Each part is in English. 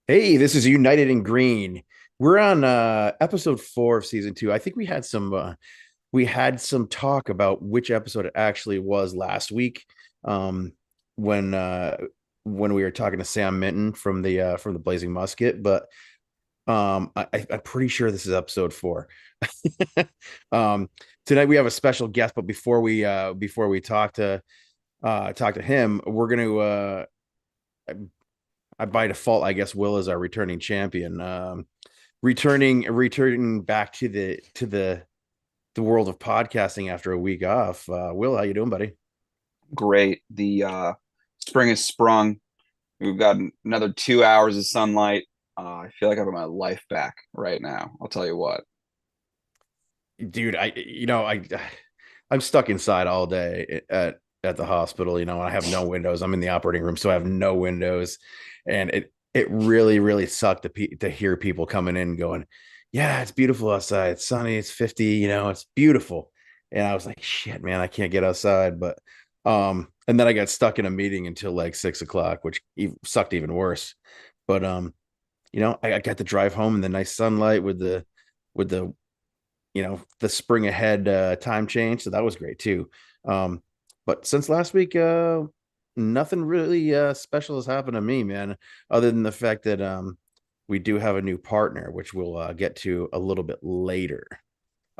Hey, this is United in Green. We're on episode 4 of season 2. I think we had some talk about which episode it actually was last week. Um when uh when we were talking to Sam Minton from the Blazing Musket, but I'm pretty sure this is episode 4. um Tonight we have a special guest, but before we talk to him, we're going to I by default, I guess Will is our returning champion. Returning back to the world of podcasting after a week off. Will, how you doing, buddy? Great. The spring has sprung. We've got another 2 hours of sunlight. I feel like I have my life back right now. I'll tell you what. Dude, I'm stuck inside all day at the hospital, and I have no windows. I'm in the operating room, so I have no windows. And it really sucked to hear people coming in going, yeah, it's beautiful outside. It's sunny, it's 50, it's beautiful. And I was like, shit, man, I can't get outside. But and then I got stuck in a meeting until like 6 o'clock, which sucked even worse. But I got to drive home in the nice sunlight with the the spring ahead time change, so that was great too. But since last week, nothing really special has happened to me, man, other than the fact that we do have a new partner, which we'll get to a little bit later.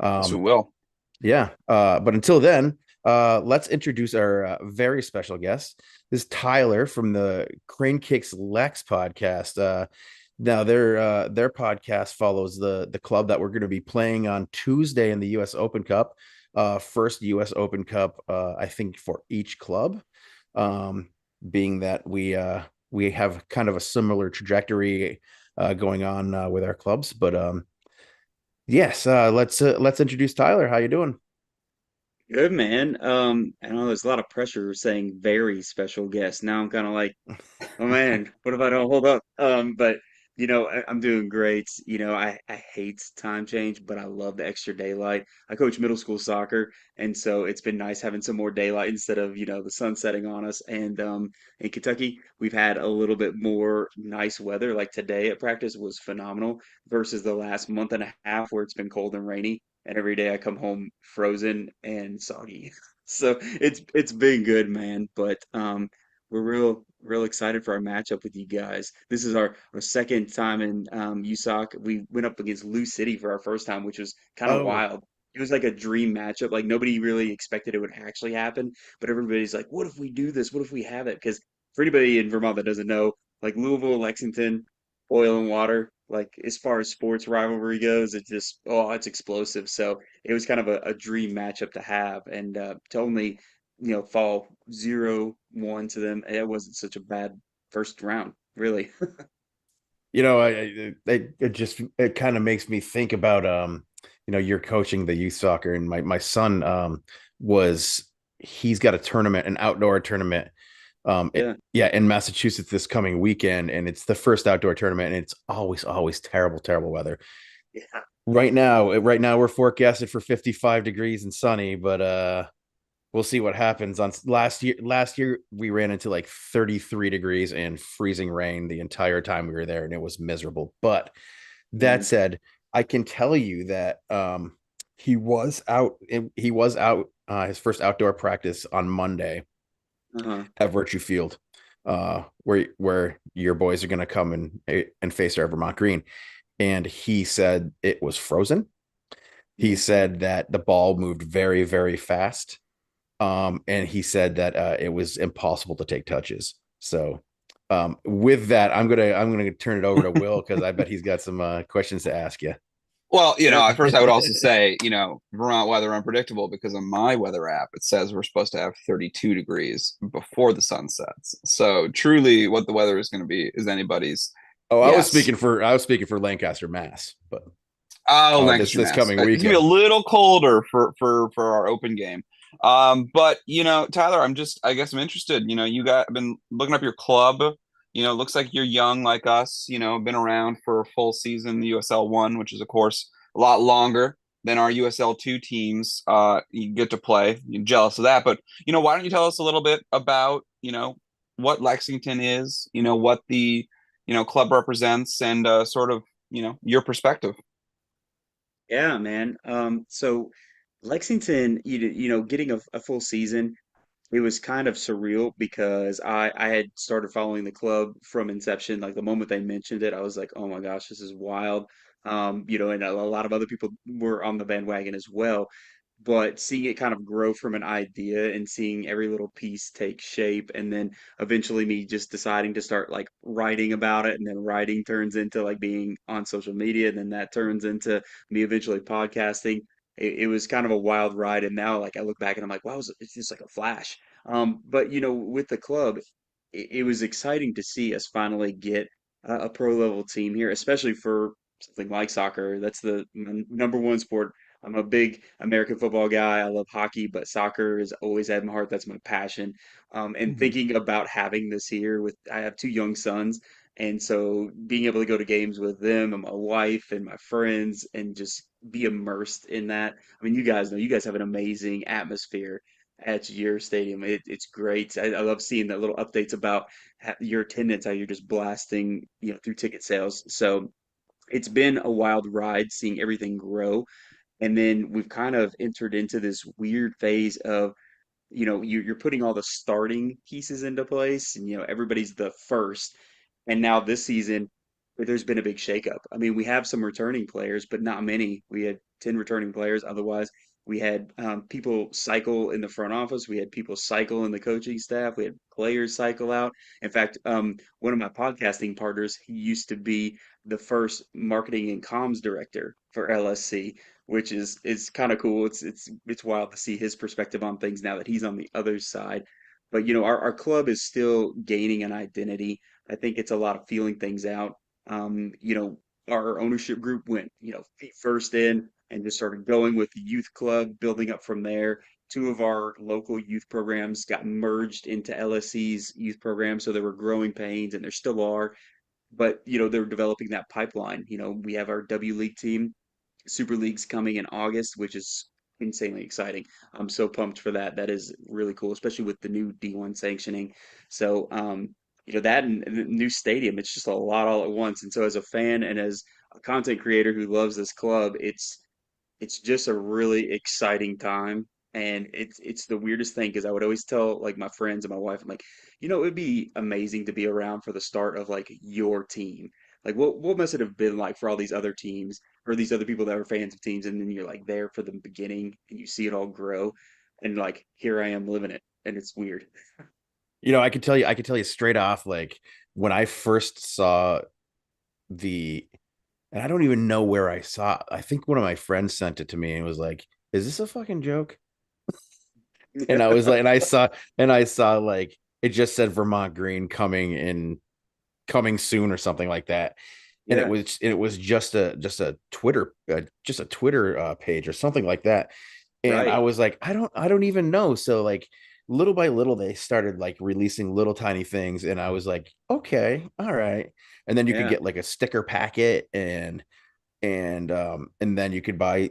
Yes, we um will. yeah, but until then, let's introduce our very special guest. This is Tyler from the Crane Kicks Lex podcast. Now their podcast follows the club that we're going to be playing on Tuesday in the U.S. Open Cup. First U.S. Open Cup, I think, for each club. Um, Being that we have kind of a similar trajectory going on with our clubs, but yes, let's introduce Tyler. How you doing? Good man. I know there's a lot of pressure saying very special guest. Now I'm kind of like, oh man, what if I don't hold up? But I'm doing great. I hate time change, but I love the extra daylight. I coach middle school soccer, and so it's been nice having some more daylight instead of, the sun setting on us. And in Kentucky, we've had a little bit more nice weather. Like today at practice was phenomenal versus the last month and a half where it's been cold and rainy, and every day I come home frozen and soggy. So it's been good, man. But we're real excited for our matchup with you guys. This is our second time in USOC. We went up against Lou City for our first time, which was kind of Oh, wild. It was like a dream matchup. Like nobody really expected it would actually happen, but everybody's like, "What if we do this? What if we have it?" Because for anybody in Vermont that doesn't know, like Louisville, Lexington, oil and water, like as far as sports rivalry goes, it's explosive. So it was kind of a dream matchup to have, and to only fall 0-1 to them. It wasn't such a bad first round, really. it kind of makes me think about you're coaching the youth soccer, and my son was he's got a tournament, an outdoor tournament, Yeah. yeah, in Massachusetts this coming weekend, and it's the first outdoor tournament, and it's always terrible weather. Yeah. Right now we're forecasted for 55 degrees and sunny, but we'll see what happens. On last year we ran into like 33 degrees and freezing rain the entire time we were there, and it was miserable. But that Mm. said, I can tell you that he was out his first outdoor practice on Monday Uh-huh. at Virtue Field, where your boys are going to come and face our Vermont Green. And he said it was frozen. He Mm. said that the ball moved very fast, and he said that it was impossible to take touches. So, with that, I'm gonna turn it over to Will, because I bet he's got some questions to ask you. Well, Sure. at first I would also say, Vermont weather unpredictable because on my weather app it says we're supposed to have 32 degrees before the sun sets. So truly what the weather is going to be is anybody's Oh, guess. I was speaking for Lancaster, Mass, but Oh, this Lancaster, this Mass. coming It's gonna be a weekend. little colder for our open game. But Tyler, I guess I'm interested. You got been looking up your club. Looks like you're young like us. Been around for a full season, the USL one, which is of course a lot longer than our USL two teams. You get to play. You're jealous of that, but why don't you tell us a little bit about what Lexington is? What the club represents and sort of, your perspective. Yeah, man. So Lexington, getting a full season, it was kind of surreal because I had started following the club from inception. Like the moment they mentioned it, I was like, oh my gosh, this is wild. And a lot of other people were on the bandwagon as well. But seeing it kind of grow from an idea and seeing every little piece take shape, and then eventually me just deciding to start like writing about it, and then writing turns into like being on social media, and then that turns into me eventually podcasting. It was kind of a wild ride, and now like I look back and I'm like, wow, it's just like a flash. But with the club, it was exciting to see us finally get a pro level team here, especially for something like soccer. That's the number one sport. I'm a big American football guy. I love hockey, but soccer has always had my heart. That's my passion. And Mhm. thinking about having this here I have two young sons, and so being able to go to games with them and my wife and my friends and just be immersed in that. I mean, you guys know you guys have an amazing atmosphere at your stadium. It's great. I love seeing the little updates about your attendance, how you're just blasting, through ticket sales. So it's been a wild ride seeing everything grow. And then we've kind of entered into this weird phase of you're putting all the starting pieces into place, and everybody's the first. And now this season, there's been a big shakeup. I mean, we have some returning players, but not many. We had 10 returning players. Otherwise, we had people cycle in the front office. We had people cycle in the coaching staff. We had players cycle out. In fact, one of my podcasting partners, he used to be the first marketing and comms director for LSC, which is kind of cool. It's wild to see his perspective on things now that he's on the other side. But our club is still gaining an identity. I think it's a lot of feeling things out. Our ownership group went, feet first in and just started going with the youth club, building up from there. Two of our local youth programs got merged into LSC's youth program, so there were growing pains, and there still are. But they're developing that pipeline. We have our W League team. Super League's coming in August, which is insanely exciting. I'm so pumped for that. That is really cool, especially with the new D1 sanctioning. So, that and the new stadium, it's just a lot all at once. And so, as a fan and as a content creator who loves this club, it's just a really exciting time. And it's the weirdest thing because I would always tell like my friends and my wife, I'm like, it would be amazing to be around for the start of like your team. Like what must it have been like for all these other teams or these other people that were fans of teams, and then you're like there for the beginning and you see it all grow, and like here I am living it, and it's weird. I could tell you straight off, like when I first saw the, and I don't even know where I saw. I think one of my friends sent it to me and was like, "Is this a fucking joke?" And I was like, and I saw like it just said Vermont Green coming soon or something like that, and Yeah, it was just a Twitter page or something like that, and I right. was like, I don't even know. So like little by little they started like releasing little tiny things, and I was like, okay, all right. And then you could Yeah, get like a sticker packet, and then you could buy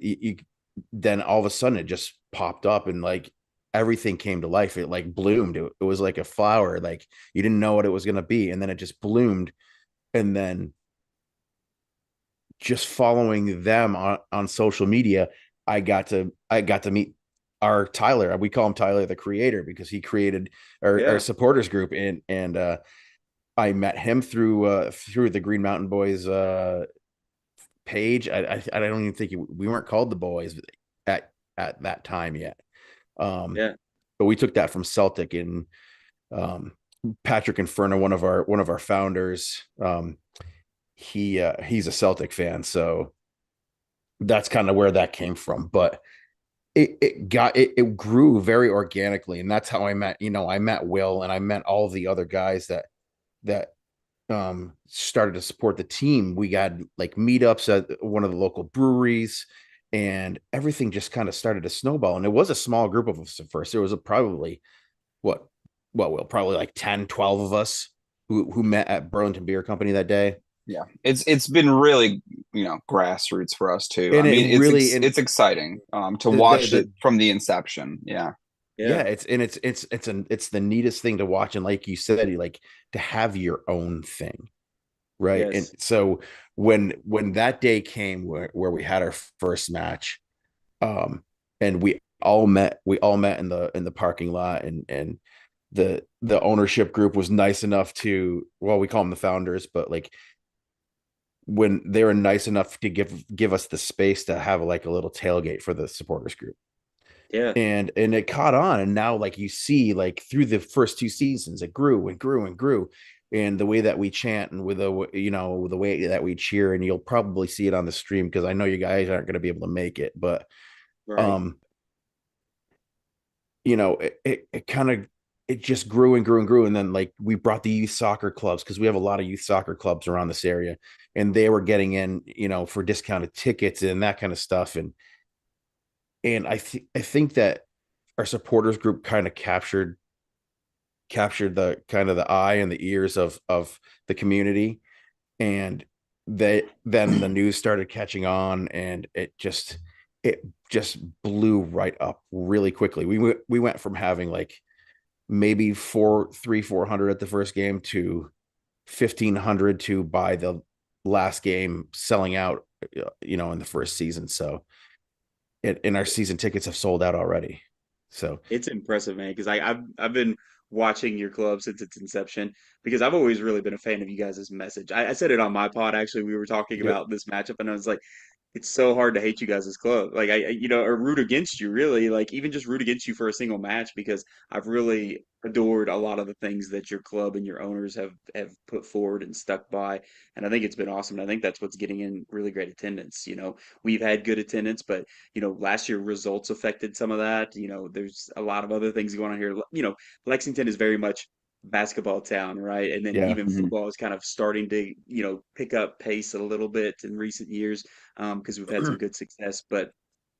then all of a sudden it just popped up, and like everything came to life. It like bloomed. It was like a flower. Like you didn't know what it was going to be, and then it just bloomed. And then just following them on social media, I got to meet our Tyler. We call him Tyler the creator because he created our yeah, supporters group, and I met him through the Green Mountain Boys page. I don't even think we weren't called the boys at that time yet. Um, yeah. but we took that from Celtic, and um, Patrick Inferno, one of our founders. He's a Celtic fan, so that's kind of where that came from. But it grew very organically, and that's how I met Will, and I met all the other guys that started to support the team. We got like meetups at one of the local breweries, and everything just kind of started to snowball. And it was a small group of us at first. There was probably what well, probably like 10, 12 of us who met at Burlington Beer Company that day. Yeah, it's been really, grassroots for us too. I And it mean, really and it's exciting to the watch it from the inception. Yeah. yeah, Yeah. it's the neatest thing to watch. And like you said, like to have your own thing. right? And Yes. so when that day came where we had our first match, um, and we all met in the parking lot, and the ownership group was nice enough to, well, we call them the founders, but like when they were nice enough to give us the space to have like a little tailgate for the supporters group, Yeah. and it caught on, and now like you see like through the first two seasons it grew and grew and grew, and the way that we chant and with the, you know, the way that we cheer, and you'll probably see it on the stream because I know you guys aren't going to be able to make it, but Right. um you know, it kind of, it just grew and grew and grew. And then like we brought the youth soccer clubs because we have a lot of youth soccer clubs around this area, and they were getting in, you know, for discounted tickets and that kind of stuff. And I think that our supporters group kind of captured the kind of the eye and the ears of the community, and they then the news started catching on, and it just blew right up really quickly. We went from having like maybe 400 at the first game to 1,500 to by the last game selling out, you know, in the first season. So and our season tickets have sold out already. So It's impressive, man, because I've been watching your club since its inception because I've always really been a fan of you guys' message. I said it on my pod actually. We were talking yep. about this matchup, and I was like, it's so hard to hate you guys as club. Like or root against you really, like even just root against you for a single match because I've really adored a lot of the things that your club and your owners have put forward and stuck by. And I think it's been awesome. And I think that's what's getting in really great attendance. We've had good attendance, but last year results affected some of that. There's a lot of other things going on here. Lexington is very much basketball town, right? And then Yeah. even Mhm. football is kind of starting to, pick up pace a little bit in recent years because we've had some good success. But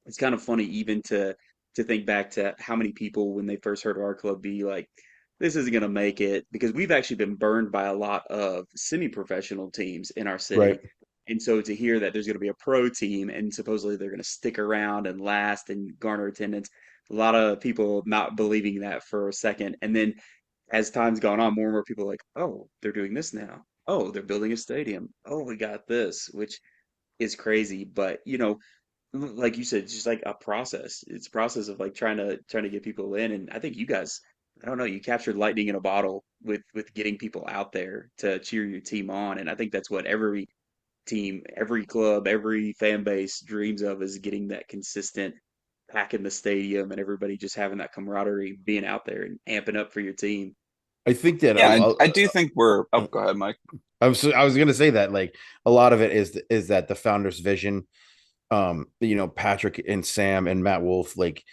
it's kind of funny even to think back to how many people when they first heard of our club be like, this isn't going to make it because we've actually been burned by a lot of semi-professional teams in our Right. city. And so to hear that there's going to be a pro team and supposedly they're going to stick around and last and garner attendance, a lot of people not believing that for a second. And then as time's gone on, more and more people are like, oh, they're doing this now. Oh, they're building a stadium. Oh, we got this, which is crazy. But like you said, it's just like a process. It's a process of like trying to get people in. And I think you guys, I don't know, you captured lightning in a bottle with getting people out there to cheer your team on. And I think that's what every team, every club, every fan base dreams of is getting that consistent pack in the stadium and everybody just having that camaraderie, being out there and amping up for your team. I think that Yeah, I do think we're. Oh, go ahead, Mike. I was going to say that like a lot of it is that the founder's vision, you know, Patrick and Sam and Matt Wolf, like,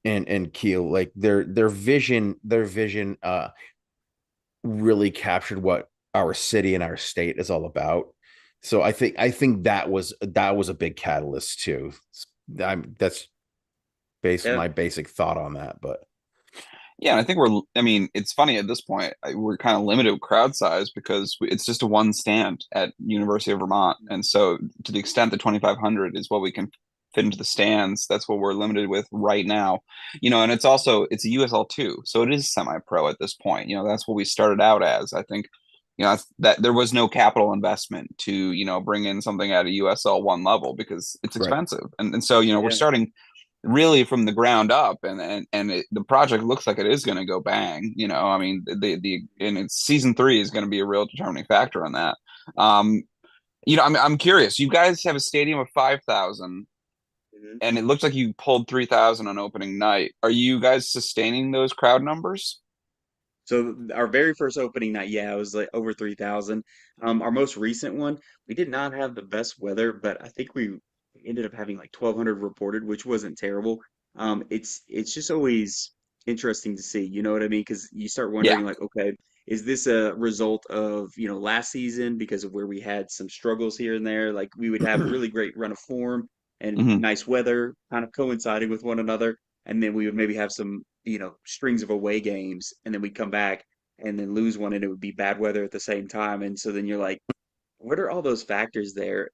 and Keel, like their vision really captured what our city and our state is all about. So I think that was a big catalyst too. That's Yeah, my basic thought on that. But Yeah, and I think we're. I mean, it's funny at this point. We're kind of limited with crowd size because it's just a one stand at University of Vermont, and so to the extent that 2,500 is what we can fit into the stands, that's what we're limited with right now. And it's a USL too, so it is semi-pro at this point. That's what we started out as. I think, that there was no capital investment to bring in something at a USL one level because it's right. expensive, and so we're yeah, starting really from the ground up, and the project looks like it is going to go bang. I mean, the and it's season 3 is going to be a real determining factor on that. um I'm curious, you guys have a stadium of 5,000 mhm. and it looks like you pulled 3,000 on opening night. Are you guys sustaining those crowd numbers? So our very first opening night, yeah, it was like over 3,000. Our most recent one, we did not have the best weather, but I think we ended up having like 1,200 reported, which wasn't terrible. It's just always interesting to see, you know what I mean? Because you start Yeah. wondering like, okay, is this a result of, last season because of where we had some struggles here and there? Like we would have really great run of form and Hmm. nice weather kind of coinciding with one another, and then we would maybe have some strings of away games, and then we'd come back and then lose one, and it would be bad weather at the same time. And so then you're like, what are all those factors there?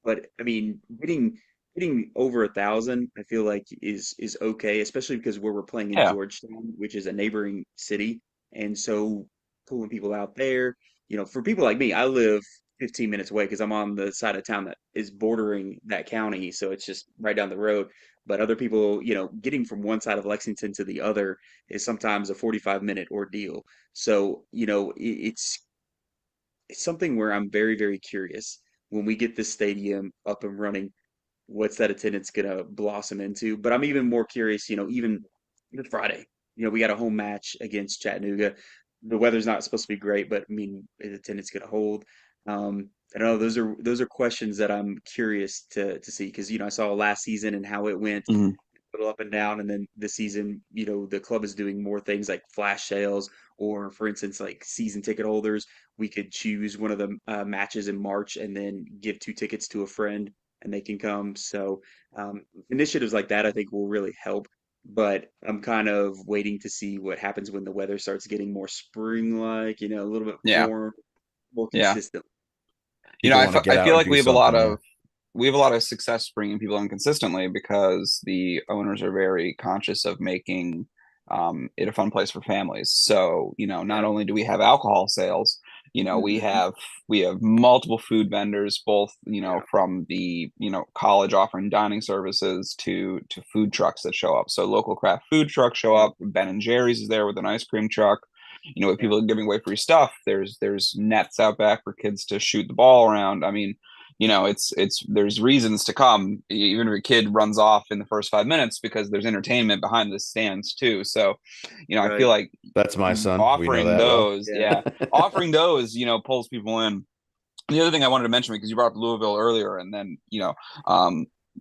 But I mean, getting over 1,000, I feel like is okay, especially because where we're playing in Yeah. Georgetown, which is a neighboring city, and so pulling people out there, for people like me, I live 15 minutes away because I'm on the side of town that is bordering that county, so it's just right down the road. But other people, getting from one side of Lexington to the other is sometimes a 45-minute ordeal. So, it's something where I'm very, very curious when we get this stadium up and running, what's that attendance gonna blossom into? But I'm even more curious, even this Friday, we got a home match against Chattanooga. The weather's not supposed to be great, but I mean, is attendance gonna hold? I don't know. Those are questions that I'm curious to see because I saw last season and how it went Mhm. little up and down. And then this season, the club is doing more things like flash sales, or for instance, like season ticket holders. We could choose one of the matches in March and then give two tickets to a friend and they can come. So initiatives like that, I think, will really help. But I'm kind of waiting to see what happens when the weather starts getting more spring-like, a little bit Yeah. warm, more Yeah. consistent. People want to I get out feel and like do something. Yeah. we have a lot of success bringing people in consistently because the owners are very conscious of making it a fun place for families. So, not Yeah. only do we have alcohol sales, Hmm. we have multiple food vendors, both, Yeah. from the, college offering dining services to food trucks that show up. So local craft food trucks show Yeah. up. Ben and Jerry's is there with an ice cream truck. With Yeah. people giving away free stuff, there's nets out back for kids to shoot the ball around. I mean, it's there's reasons to come even if a kid runs off in the first 5 minutes because there's entertainment behind the stands too. So, I feel Right. like That's my son. We know offering that well. those, Yeah. yeah, offering those, pulls people in. The other thing I wanted to mention because you brought up Louisville earlier, and then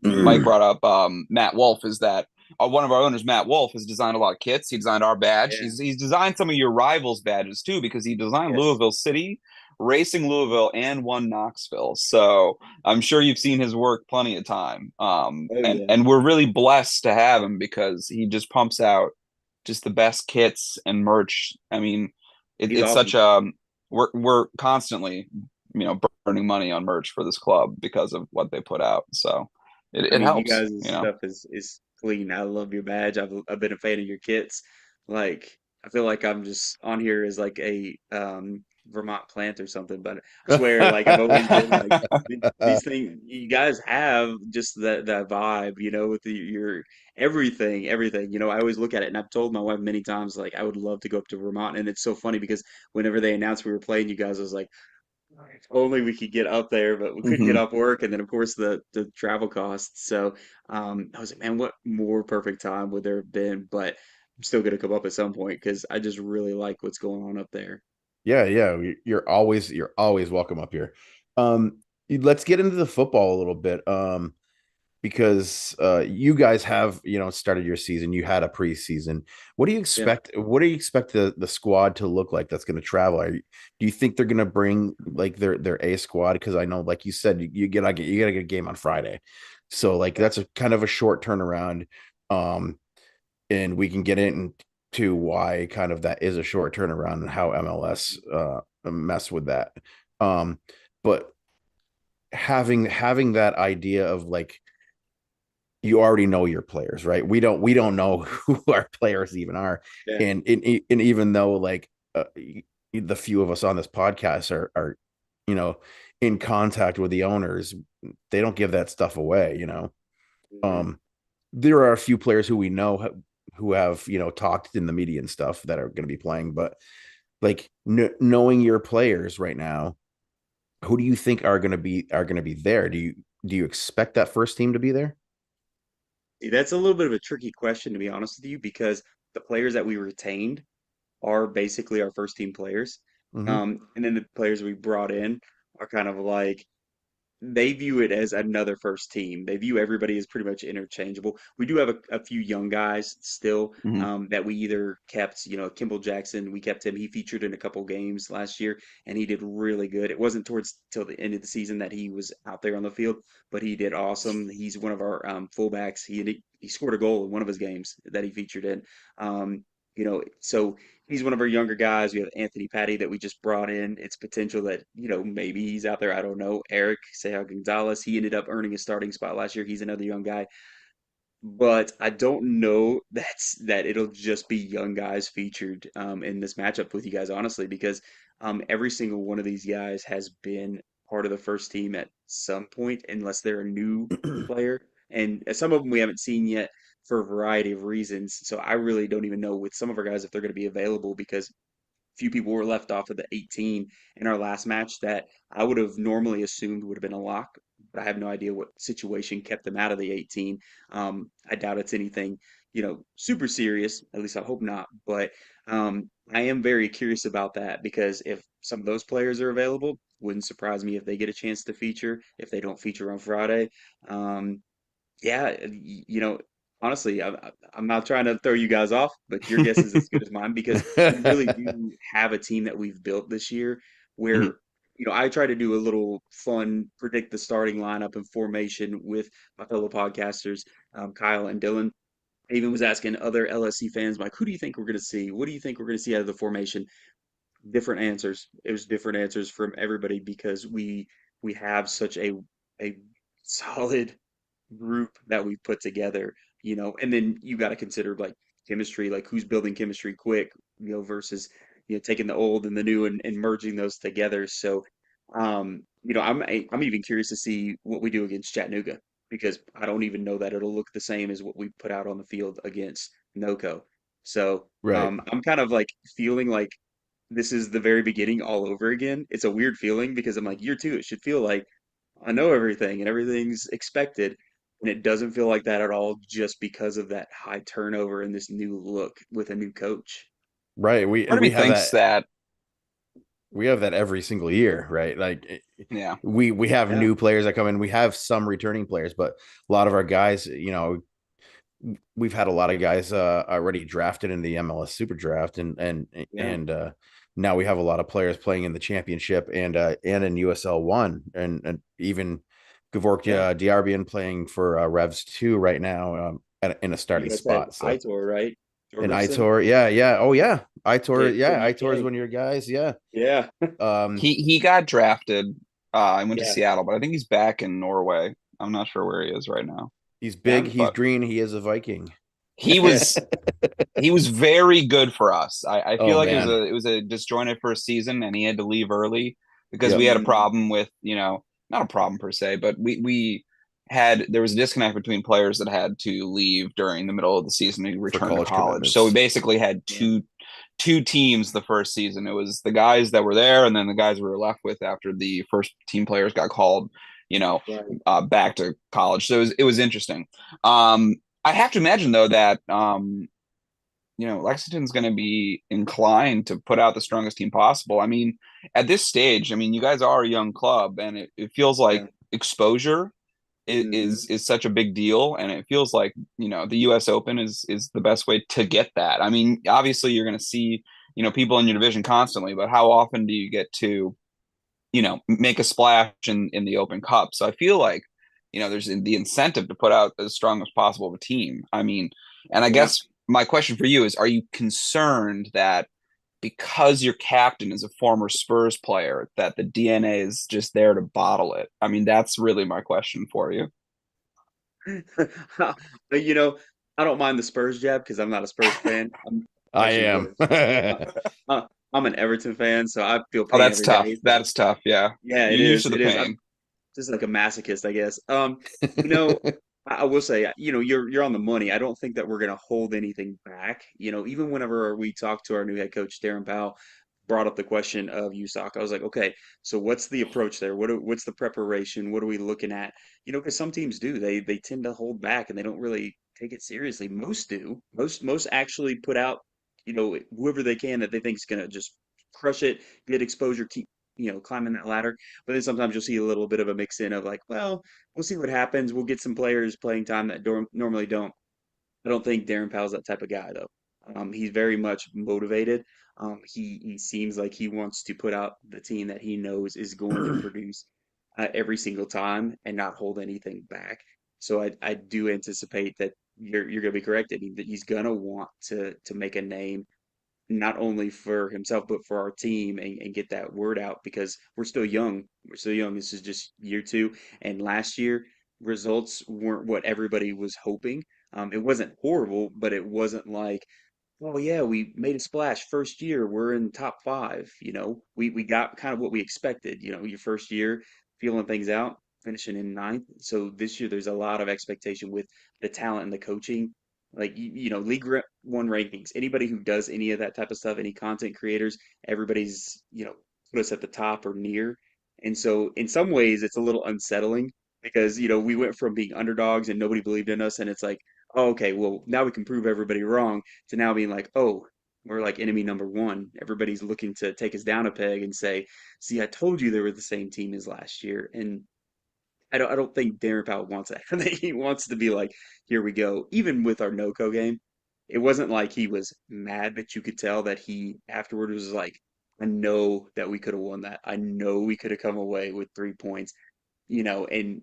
Mike brought up Matt Wolf, is that one of our owners, Matt Wolf, has designed a lot of kits. He designed our badge. Yeah. He's designed some of your rivals' badges too because he designed Yes. Louisville City, Racing Louisville, and one Knoxville. So I'm sure you've seen his work plenty of time. Oh And yeah. we're really blessed to have him because he just pumps out just the best kits and merch. I mean, He's it's such awesome. a we're constantly burning money on merch for this club because of what they put out. So I it mean, you helps, guys' stuff is clean. I love your badge. I've been a fan of your kits. Like, I feel like I'm just on here as like a Vermont plant or something, but I swear, like I've always been like these things. You guys have just that vibe, with your everything, everything. I always look at it, and I've told my wife many times, like I would love to go up to Vermont, and it's so funny because whenever they announced we were playing you guys, I was like, if only we could get up there, but we couldn't get Hmm. off work, and then of course the travel costs. So I was like, man, what more perfect time would there have been? But I'm still gonna come up at some point because I just really like what's going on up there. Yeah, yeah. You're always welcome up here. Let's get into the football a little bit. Because you guys have started your season. You had a preseason. What do you Yeah. expect? What do you expect the squad to look like that's going to travel? Do you think they're going to bring like their A squad? Because I know, like you said, you gotta get a game on Friday, so like Yeah. that's a kind of a short turnaround. Um, and we can get into why kind of that is a short turnaround and how MLS mess with that. Um, but having that idea of like you already know your players, right? We don't know who our players even are, Yeah. and even though like the few of us on this podcast are you know in contact with the owners, they don't give that stuff away. Mhm. Um, there are a few players who we know who have talked in the media and stuff that are going to be playing, but like knowing your players right now, who do you think are going to be there? Do you expect that first team to be there? See, that's a little bit of a tricky question to be honest with you, because the players that we retained are basically our first team players. Hmm. And then the players we brought in are kind of like they view it as another first team. They view everybody as pretty much interchangeable. We do have a few young guys still Hmm. that we either kept, Kimball Jackson, we kept him. He featured in a couple games last year and he did really good. It wasn't towards till the end of the season that he was out there on the field, but he did awesome. He's one of our fullbacks. He scored a goal in one of his games that he featured in. So he's one of our younger guys. We have Anthony Patty that we just brought in. It's potential that, maybe he's out there. I don't know. Eric Seja Gonzalez, he ended up earning a starting spot last year. He's another young guy. But I don't know that it'll just be young guys featured in this matchup with you guys, honestly, because every single one of these guys has been part of the first team at some point, unless they're a new player. And some of them we haven't seen yet for a variety of reasons. So I really don't even know with some of our guys if they're going to be available because few people were left off of the 18 in our last match that I would have normally assumed would have been a lock, but I have no idea what situation kept them out of the 18. I doubt it's anything, super serious. At least I hope not. But I am very curious about that because if some of those players are available, wouldn't surprise me if they get a chance to feature. If they don't feature on Friday, um, yeah, honestly, I'm not trying to throw you guys off, but your guess is as good as mine because we really do have a team that we've built this year where, I try to do a little fun predict the starting lineup and formation with my fellow podcasters, Kyle and Dylan. I even was asking other LSC fans, like, who do you think we're going to see? What do you think we're going to see out of the formation? Different answers. It was different answers from everybody because we have such a solid group that we put together, and then you got to consider like chemistry, like who's building chemistry quick, versus, taking the old and the new and merging those together. So, I'm even curious to see what we do against Chattanooga because I don't even know that it'll look the same as what we put out on the field against NoCo. So, Right. I'm kind of like feeling like this is the very beginning all over again. It's a weird feeling because I'm like year two, it should feel like I know everything and everything's expected. And it doesn't feel like that at all just because of that high turnover and this new look with a new coach. Right. We Part and of me we have thinks that that, we have that every single year, right? Like yeah. we have Yeah, new players that come in. We have some returning players, but a lot of our guys, we've had a lot of guys already drafted in the MLS Super Draft, yeah, and now we have a lot of players playing in the championship and in USL One, and even Gavork yeah. Diarbian playing for Revs Two right now, in a You starting guys have spot. So Itor, right? and Torgerson, Itor, yeah, yeah, oh yeah, Itor, from yeah, Itor is UK. one of your guys, yeah. Yeah, Um, He got drafted. I went to yeah, Seattle, but I think he's back in Norway. I'm not sure where he is right now. he's big, yeah, he's But green, he is a Viking. he was he was very good for us. I feel Oh like man, it was a disjointed first season, and he had to leave early because we yep, had a mm, problem with, not a problem per se, but we had there was a disconnect between players that had to leave during the middle of the season to for return to college college. So we commitments basically had yeah, two teams the first season. It was the guys that were there, and then the guys we were left with after the first team players got called, right. back to college. So it was interesting. I have to imagine though that Lexington's going to be inclined to put out the strongest team possible. I mean, at this stage, I mean, you guys are a young club, and it feels like Yeah, exposure hmm, is such a big deal, and it feels like the U.S. Open is the best way to get that. I mean, obviously, you're going to see people in your division constantly, but how often do you get to make a splash in the Open Cup? So I feel like there's the incentive to put out as strong as possible of a team. I mean, and I yeah. guess my question for you is: are you concerned that because your captain is a former Spurs player, that the DNA is just there to bottle it? I mean, that's really my question for you. But I don't mind the Spurs jab because I'm not a Spurs fan. I'm I actually am. uh, I'm an Everton fan, so I feel Oh, pain that's every tough. day. So That's tough. Yeah, yeah, it you're used is. to the It is. I'm pain. just like a masochist, I guess. You know, I will say, you're on the money. I don't think that we're gonna hold anything back. Even whenever we talked to our new head coach, Darren Powell, brought up the question of USOC, I was like, okay, so what's the approach there? What's the preparation? What are we looking at? Because some teams do. They tend to hold back and they don't really take it seriously. Most do. Most actually put out, whoever they can that they think is gonna just crush it, get exposure, keep climbing that ladder. But then sometimes you'll see a little bit of a mix in of like, well, we'll see what happens. We'll get some players playing time that normally don't. I don't think Darren Powell's that type of guy though. He's very much motivated. He seems like he wants to put out the team that he knows is going to produce every single time and not hold anything back. So I do anticipate that you're going to be correct. I mean, that he's going to want to make a name not only for himself but for our team and get that word out because we're still young. We're still young. This is just year two, and last year results weren't what everybody was hoping. It wasn't horrible, but it wasn't like, oh yeah, we made a splash first year. We're in top five. We got kind of what we expected. Your first year. feeling things out, finishing in ninth. So this year there's a lot of expectation with the talent and the coaching. Like League One rankings, anybody who does any of that type of stuff, any content creators, everybody's put us at the top or near. And so in some ways it's a little unsettling because we went from being underdogs and nobody believed in us, and it's like, oh, okay, well now we can prove everybody wrong, to now being like, oh, we're like enemy number one. Everybody's looking to take us down a peg and say, see, I told you they were the same team as last year. And I don't think Darren Powell wants that. I think he wants to be like, here we go. Even with our no-co game, it wasn't like he was mad, but you could tell that he afterward was like, I know that we could have won that. I know we could have come away with 3 points, and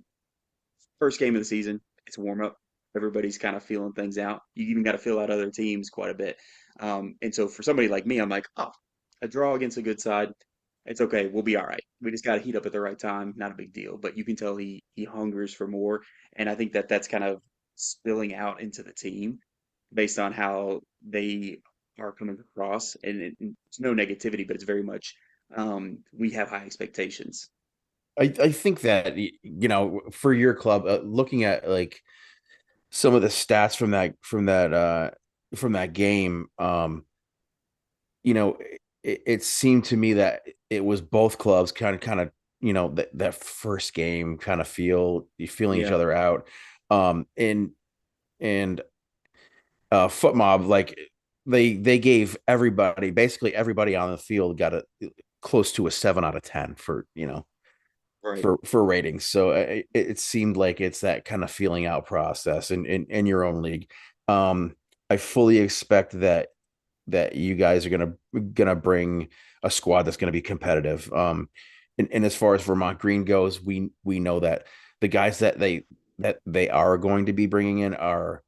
first game of the season, it's warm up. Everybody's kind of feeling things out. You even got to feel out other teams quite a bit. And so for somebody like me, I'm like, oh, a draw against a good side, it's okay. We'll be all right. We just got to heat up at the right time. Not a big deal. But you can tell he hungers for more, and I think that that's kind of spilling out into the team based on how they are coming across. And it's no negativity, but it's very much we have high expectations. I think that for your club, looking at like some of the stats from that game, it seemed to me that it was both clubs kind of that first game kind of feeling each Yeah. other out, and and foot mob, like they gave everybody, basically everybody on the field got a close to a 7 out of 10 for Right. for ratings. So it seemed like it's that kind of feeling out process in your own league. I fully expect that you guys are gonna bring a squad that's gonna be competitive. And as far as Vermont Green goes, we know that the guys that they are going to be bringing in are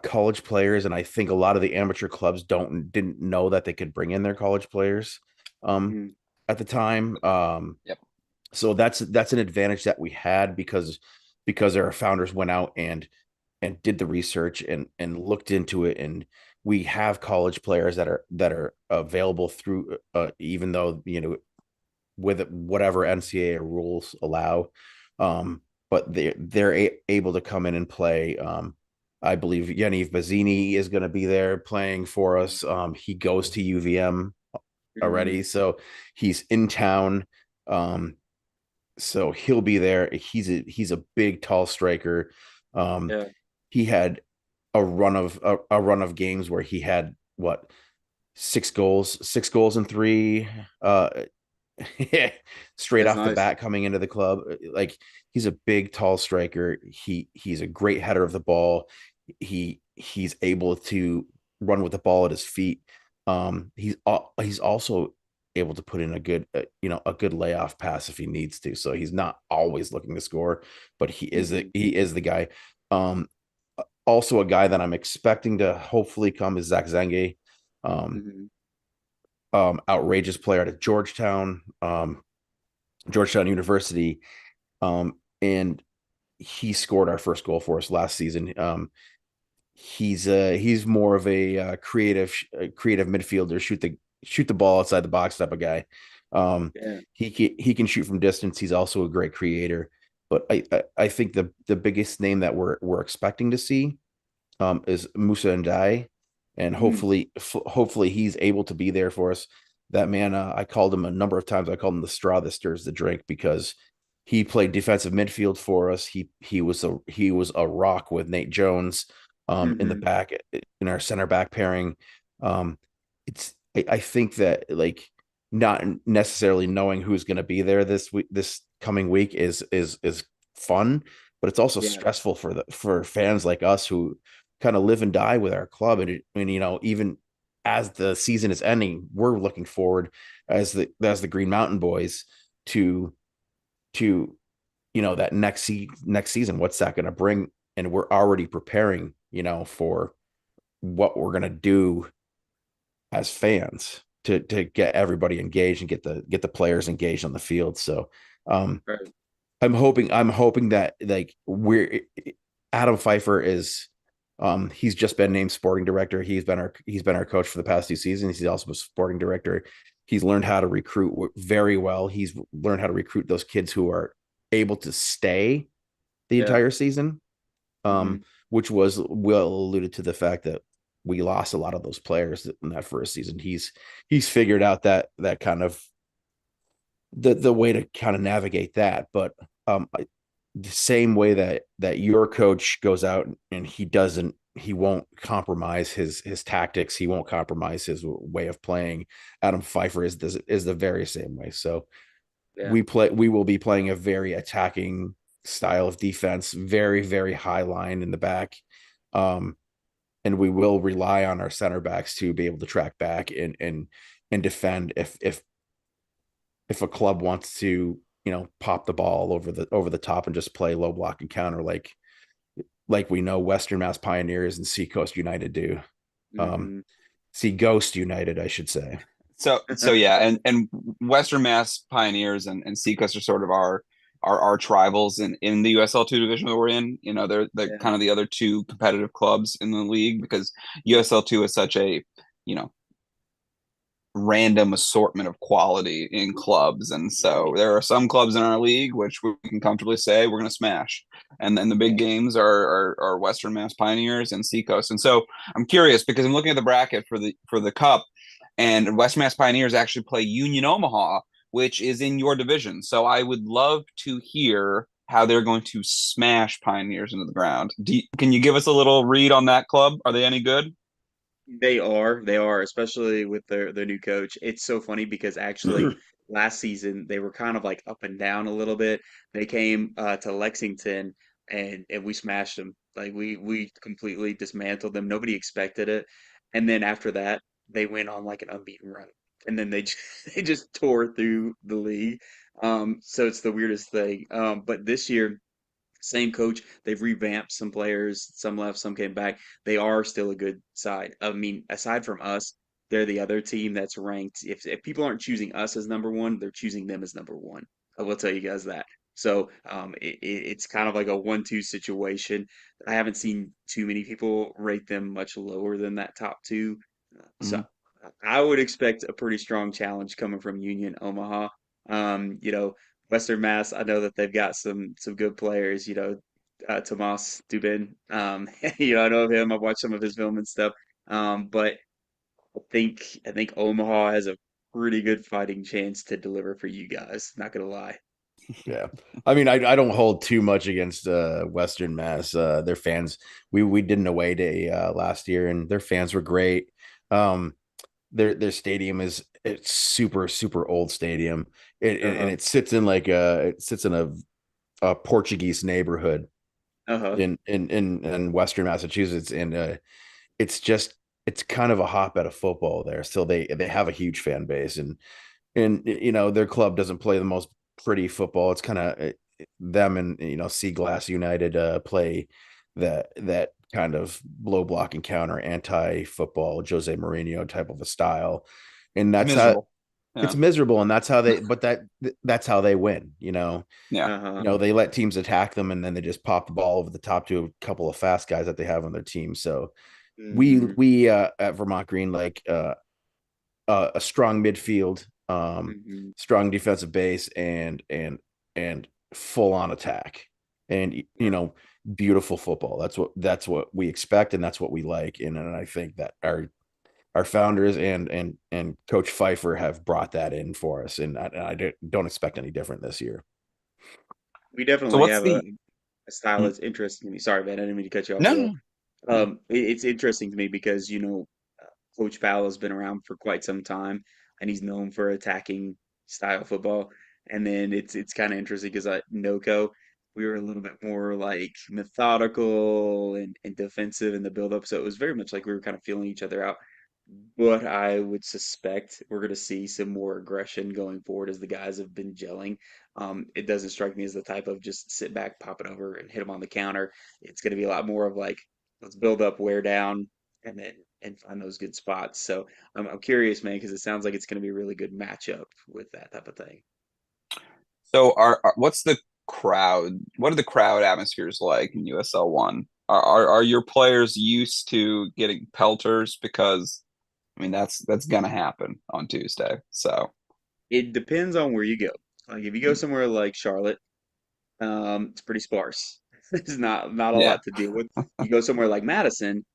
college players, and I think a lot of the amateur clubs didn't know that they could bring in their college players um, Mhm. at the time. Yep. So that's an advantage that we had because our founders went out and did the research and looked into it, and we have college players that are available through even though with whatever NCAA rules allow. But they're able to come in and play. I believe Yaniv Bazzini is going to be there playing for us. He goes to UVM Mhm. already, so he's in town. Um, so he'll be there. He's a big, tall striker. Um, Yeah. he had a run of games where he had what, 6 goals in three, straight That's off the nice. bat coming into the club. Like, he's a big, tall striker. He's a great header of the ball. He's able to run with the ball at his feet. He's also able to put in a good layoff pass if he needs to. So he's not always looking to score, but Mhm. he is the guy. Um, Also a guy that I'm expecting to hopefully come is Zach Zenge. Um, Mhm. Outrageous player out of Georgetown University. And he scored our first goal for us last season. He's more of a creative midfielder, shoot the ball outside the box type of guy. Yeah. He can shoot from distance. He's also a great creator. But I think the biggest name that we're expecting to see is Musa Ndai, and Mhm. hopefully he's able to be there for us. That man, I called him a number of times. I called him the straw that stirs the drink because he played defensive midfield for us. He was a rock with Nate Jones in the Mhm. back in our center back pairing. I think that, like, not necessarily knowing who's going to be there this coming week is fun, but it's also Yeah. stressful for fans like us who kind of live and die with our club. And even as the season is ending, we're looking forward as the Green Mountain Boys to to that next season. What's that going to bring? And we're already preparing, for what we're going to do as fans to get everybody engaged and get the players engaged on the field. So um, Right. I'm hoping that, like, Adam Pfeiffer is he's just been named sporting director. He's been our coach for the past 2 seasons. He's also a sporting director. He's learned how to recruit very well. He's learned how to recruit those kids who are able to stay the Yeah. entire season, Hmm. um, which was well alluded to the fact that we lost a lot of those players in that first season. He's figured out that kind of the way to kind of navigate that. But the same way that your coach goes out and he won't compromise his tactics, he won't compromise his way of playing. Adam Pfeiffer is the very same way. So Yeah. we will be playing a very attacking style of defense, very very high line in the back. Um, and we will rely on our center backs to be able to track back and defend if a club wants to, pop the ball over the top and just play low block and counter like we know Western Mass Pioneers and Seacoast United do. Um, Hmm. Sea Ghost United, I should say. So yeah, and Western Mass Pioneers and Seacoast are sort of our arch rivals in the USL2 division that we're in. They're Yeah. kind of the other two competitive clubs in the league because USL2 is such a, you know, random assortment of quality in clubs. And so Right. there are some clubs in our league which we can comfortably say we're going to smash. And then the big Yeah. games are Western Mass Pioneers and Seacoast. And so I'm curious because I'm looking at the bracket for the cup, and West Mass Pioneers actually play Union Omaha, which is in your division. So I would love to hear how they're going to smash Pioneers into the ground. Can you give us a little read on that club? Are they any good? They are, especially with their new coach. It's so funny because actually last season they were kind of like up and down a little bit. They came to Lexington and we smashed them. Like we completely dismantled them. Nobody expected it. And then after that, they went on like an unbeaten run. And then they just, they just tore through the league. So it's the weirdest thing. But this year same coach. They've revamped some players. Some left, some came back. They are still a good side. I mean, aside from us, they're the other team that's ranked. If people aren't choosing us as number one, they're choosing them as number one. I will tell you guys that. So it's kind of like a 1-2 situation. I haven't seen too many people rate them much lower than that top two. So Mhm. I would expect a pretty strong challenge coming from Union Omaha. You know, Western Mass, I know that they've got some good players, Tomas Dubin. I know of him. I've watched some of his film and stuff. But I think Omaha has a pretty good fighting chance to deliver for you guys. Not gonna lie. Yeah. I mean, I don't hold too much against Western Mass. Their fans, we did an away day last year and their fans were great. Um, their stadium is it's super super old stadium. And Uh-huh. it sits in it sits in a Portuguese neighborhood Uh-huh. in Western Massachusetts, and it's just it's kind of a hotbed of football there. So they have a huge fan base, and their club doesn't play the most pretty football. It's kind of them and Sea Glass United play that kind of low block and counter anti football Jose Mourinho type of a style, and It's that's how miserable. it's Yeah. miserable, and that's how they but that's how they win. Yeah. Uh-huh. They let teams attack them and then they just pop the ball over the top to a couple of fast guys that they have on their team. So Hmm. we at Vermont Green like a strong midfield, Hmm. strong defensive base, and full on attack, and Yeah. beautiful football. That's what we expect, and that's what we like. And I think that our founders and Coach Pfeiffer have brought that in for us, and I don't expect any different this year. We So definitely what's have a, the a style Mm, that's interesting to me. Sorry, man, I didn't mean to cut you off no, at all. no, no. It's interesting to me because, Coach Powell has been around for quite some time and he's known for attacking style football. And then it's kind of interesting because at NOCO, we were a little bit more like methodical and defensive in the build up. So it was very much like we were kind of feeling each other out. But I would suspect we're going to see some more aggression going forward as the guys have been gelling. It doesn't strike me as the type of just sit back, pop it over, and hit them on the counter. It's going to be a lot more of like, let's build up, wear down, and then and find those good spots. So I'm curious, man, because it sounds like it's going to be a really good matchup with that type of thing. So what's the crowd? What are the crowd atmospheres like in USL One? Are your players used to getting pelters? Because I mean that's gonna happen on Tuesday. So It depends on where you go. Like if you go somewhere like Charlotte, It's pretty sparse. There's not a Yeah. lot to deal with. You go somewhere like Madison,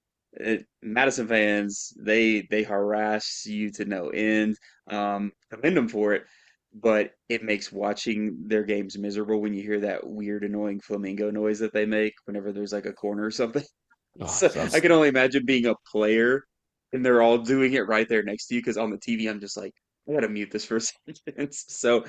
Madison fans, they harass you to no end. Commend them for it, but it makes watching their games miserable when you hear that weird, annoying flamingo noise that they make whenever there's like a corner or something. Oh, So I sounds. can only imagine being a player and they're all doing it right there next to you because on the TV I'm just like, I gotta mute this for a second. So,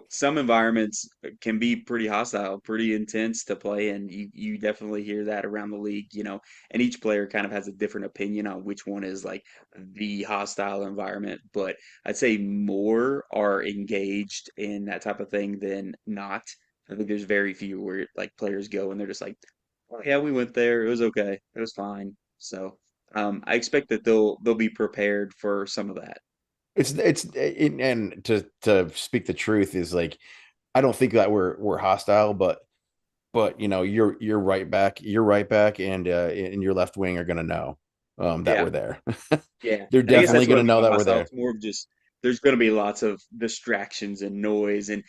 some environments can be pretty hostile, pretty intense to play in. You definitely hear that around the league, and each player kind of has a different opinion on which one is like the hostile environment. But I'd say more are engaged in that type of thing than not. I think there's very few where like players go and they're just like, oh, yeah, we went there. It was okay. It was fine. So I expect that they'll be prepared for some of that. And to speak the truth is like I don't think that we're hostile, but you're right back, and your left wing are gonna know that Yeah, we're there. yeah. They're And I guess definitely that's what I gonna mean know by that we're hostile. there. It's more of just there's going to be lots of distractions and noise and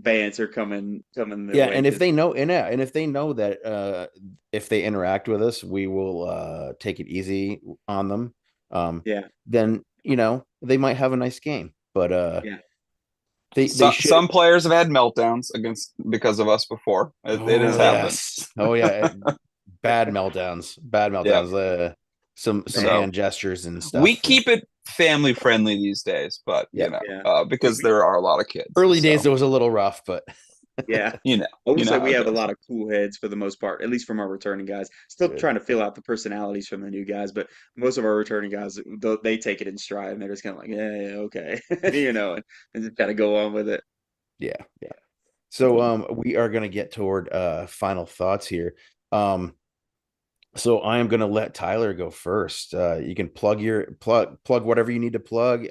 banter coming their Yeah, way and if because they know, and if they know that if they interact with us, we will take it easy on them. Um, yeah, then they might have a nice game, but yeah. they should. Some players have had meltdowns against because of us before. It has Oh happened. yes, oh yeah, bad meltdowns, bad Yeah. meltdowns. Some Man, So hand gestures and we stuff. keep it family friendly these days, but Yeah, yeah. because there are a lot of kids. early days So it was a little rough, but Yeah. you know, I will you know say how we it have a goes. lot of cool heads for the most part, at least from our returning guys. Still good. trying to fill out the personalities from the new guys, but most of our returning guys, they take it in stride and they're just kind of like, yeah, yeah, okay, and just kind of go on with it. Yeah, yeah. So we are gonna get toward final thoughts here. Um, so I am gonna let Tyler go first. You can plug whatever you need to plug.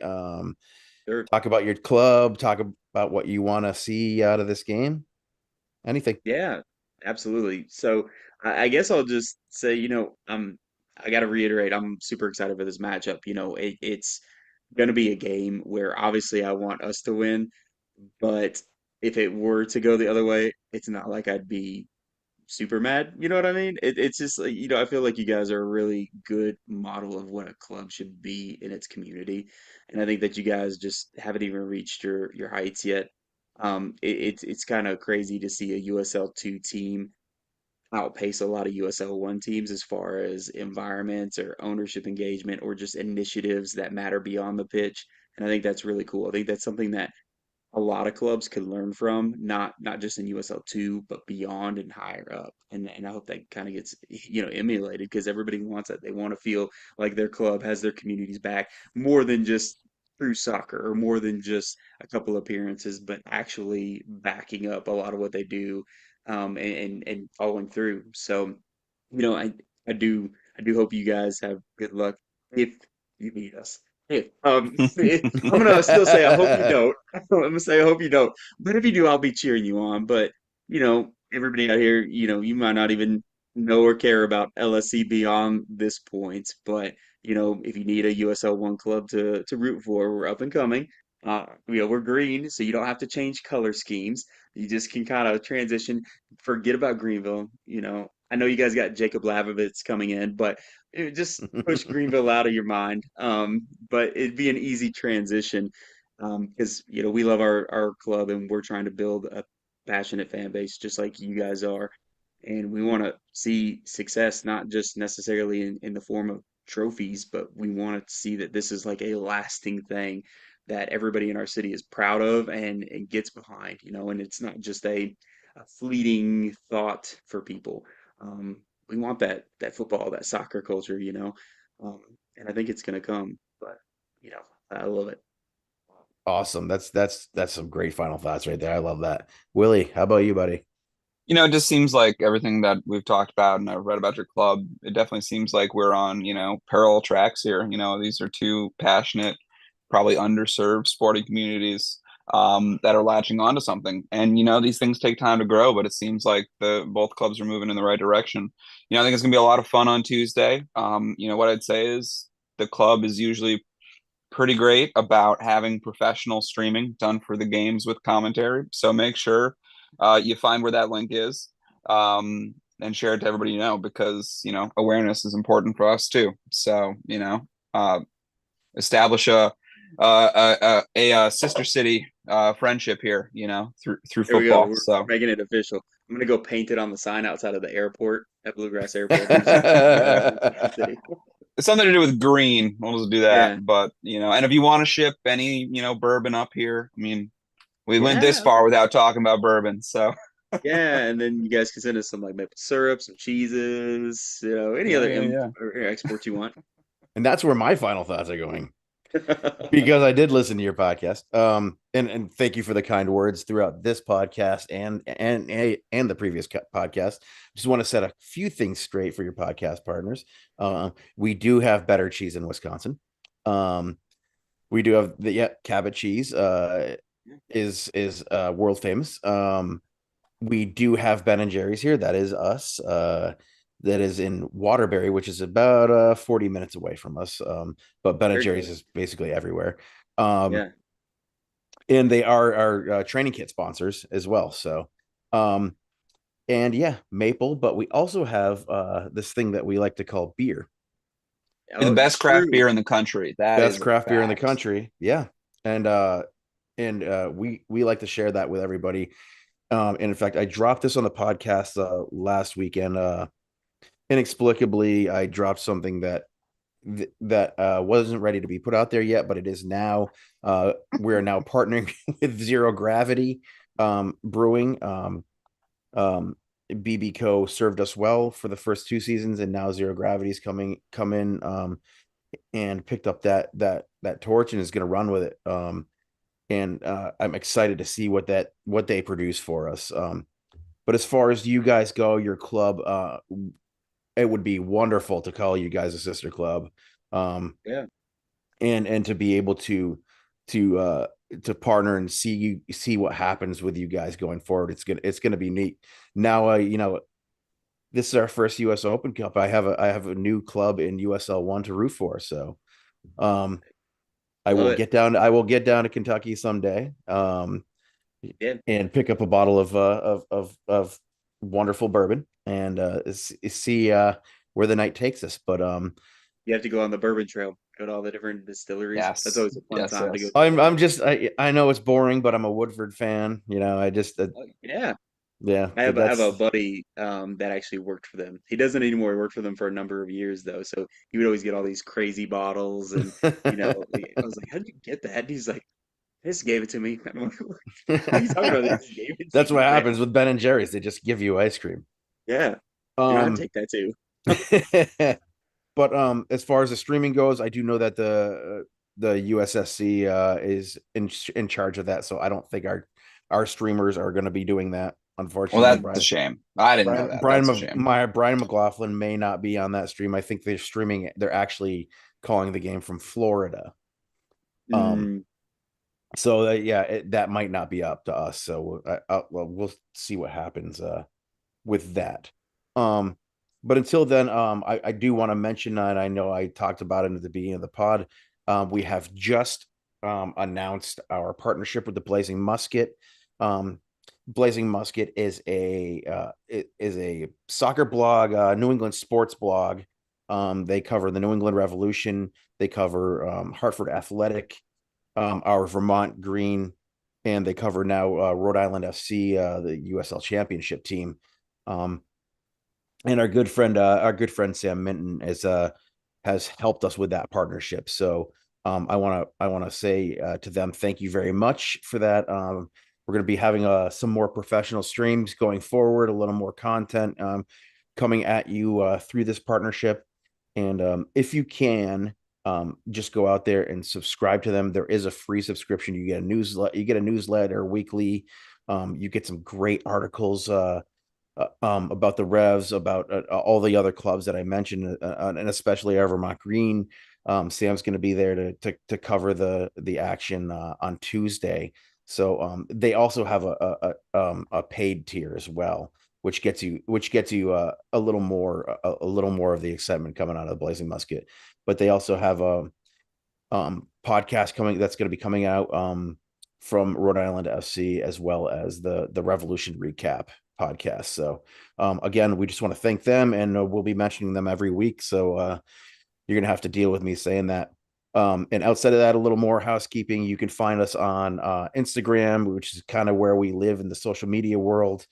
Sure. Talk about your club, talk about what you want to see out of this game. Anything. Yeah, absolutely. So I guess I'll just say, I got to reiterate, I'm super excited for this matchup. It's going to be a game where obviously I want us to win, but if it were to go the other way, it's not like I'd be super mad. You know what I mean? It's just like, I feel like you guys are a really good model of what a club should be in its community. And I think that you guys just haven't even reached your heights yet. It's kind of crazy to see a USL2 team outpace a lot of USL1 teams as far as environments or ownership engagement or just initiatives that matter beyond the pitch. And I think that's really cool. I think that's something that a lot of clubs could learn from, not just in USL2, but beyond and higher up. And I hope that kind of gets, emulated because everybody wants that. They want to feel like their club has their communities back more than just through soccer or more than just a couple appearances, but actually backing up a lot of what they do, and following through. So, I do hope you guys have good luck if you beat us. I'm gonna still say I hope you don't. I'm gonna say I hope you don't. But if you do, I'll be cheering you on. But everybody out here, you might not even know or care about LSC beyond this point. But if you need a USL1 club to root for, we're up and coming. We're green, so you don't have to change color schemes. You just can kind of transition. Forget about Greenville. I know you guys got Jacob Lavovitz coming in, but just push Greenville out of your mind. But it'd be an easy transition because we love our club and we're trying to build a passionate fan base just like you guys are, and we want to see success not just necessarily in the form of trophies, but we want to see that this is like a lasting thing that everybody in our city is proud of and gets behind, and it's not just a fleeting thought for people. We want that football, that soccer culture, um, and I think it's gonna come. But I love it. Awesome. That's some great final thoughts right there. I love that. Willie, how about you, buddy? It just seems like everything that we've talked about and I've read about your club, it definitely seems like we're on, parallel tracks here. These are two passionate, probably underserved sporting communities that are latching onto something. And, these things take time to grow, but it seems like the both clubs are moving in the right direction. I think it's gonna be a lot of fun on Tuesday. What I'd say is the club is usually pretty great about having professional streaming done for the games with commentary. So make sure you find where that link is, and share it to everybody you know, because awareness is important for us too. So establish a sister city friendship here, through There we go. football. We're So making it official. I'm gonna go paint it on the sign outside of the airport at Bluegrass Airport. There's Sister City. it's something to do with green. We'll just do that. Yeah. But and if you want to ship any bourbon up here, I mean, we went this Yeah. far without talking about bourbon. So Yeah. And then you guys can send us some like maple syrup, some cheeses, any yeah, other yeah, imp yeah. or exports you want. And that's where my final thoughts are going, because I did listen to your podcast. And thank you for the kind words throughout this podcast and the previous podcast. Just want to set a few things straight for your podcast partners. We do have better cheese in Wisconsin. Um, we do have the Cabot cheese. Is world famous. We do have Ben and Jerry's here. That is us. That is in Waterbury, which is about 40 minutes away from us. But Ben and Very Jerry's close. is basically everywhere. Um, Yeah. and they are our training kit sponsors as well. So, um, and yeah, maple. But we also have this thing that we like to call beer, We're the Oh, best craft true. beer in the country. That best is a craft beer in the fact. country. Yeah, and we like to share that with everybody. And in fact, I dropped this on the podcast last weekend. Inexplicably, I dropped something that wasn't ready to be put out there yet, but it is now. We're now partnering with Zero Gravity Brewing. BB Co served us well for the first two seasons, and now Zero Gravity's come in and picked up that torch and is going to run with it. And I'm excited to see what they produce for us. But as far as you guys go, your club, it would be wonderful to call you guys a sister club, um, Yeah. and to be able to uh, to partner and see what happens with you guys going forward. It's gonna be neat. Now, this is our first U.S. Open Cup. I have a new club in USL 1 to root for. So, um, I Love will it. get down. I will get down to Kentucky someday. Yeah. And pick up a bottle of wonderful bourbon and see where the night takes us. But You have to go on the bourbon trail, go to all the different distilleries. That's Yes, always a fun yes, time to go yes. to bourbon. I know it's boring, but I'm a Woodford fan. I just Oh, yeah. yeah, I have a that's buddy that actually worked for them. He doesn't anymore. He worked for them for a number of years though. So he would always get all these crazy bottles and I was like, "How did you get that?" And he's like, "They just gave it to me." I'm like, "What are you talking about? They just gave it to that's what you, man." happens with Ben and Jerry's. They just give you ice cream. Yeah. I'd Um, take that too. but as far as the streaming goes, I do know that the USSC is in charge of that, so I don't think our streamers are going to be doing that. Well, Unfortunately, that's a Brian shame. I didn't know Brian that. Brian That's a Mc- shame. my Brian McLaughlin may not be on that stream. I think they're streaming it. They're actually calling the game from Florida. Um, Mm, so yeah, that might not be up to us. So well, we'll see what happens with that. Um, but until then, I do want to mention, and I know I talked about it at the beginning of the pod. We have just announced our partnership with the Blazing Musket. Um, Blazing Musket is a soccer blog, New England sports blog. They cover the New England Revolution. They cover Hartford Athletic, our Vermont Green, and they cover now Rhode Island FC, the USL Championship team. Um, and our good friend Sam Minton has helped us with that partnership. So I want to say to them, thank you very much for that. We're going to be having some more professional streams going forward, a little more content coming at you through this partnership. And if you can, just go out there and subscribe to them. There is a free subscription. You get a newsletter. You get a newsletter weekly. You get some great articles about the Revs, about all the other clubs that I mentioned, and especially our Vermont Green. Sam's going to be there to cover the action on Tuesday. So they also have a paid tier as well, which gets you a little more of the excitement coming out of the Blazing Musket. But they also have a podcast coming that's going to be coming out from Rhode Island FC, as well as the Revolution Recap podcast. So again, we just want to thank them, and we'll be mentioning them every week. So you're gonna have to deal with me saying that. And outside of that, a little more housekeeping. You can find us on Instagram, which is kind of where we live in the social media world.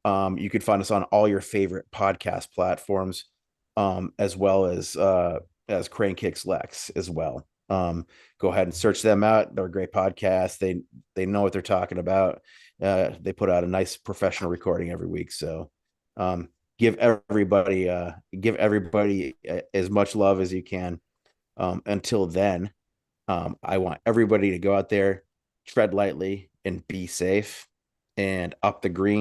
You can find us on all your favorite podcast platforms, as well as Crane Kicks Lex as well. Go ahead and search them out. They're a great podcast. They know what they're talking about. They put out a nice professional recording every week. So um, give everybody as much love as you can. Until then, I want everybody to go out there, tread lightly, and be safe, and up the green.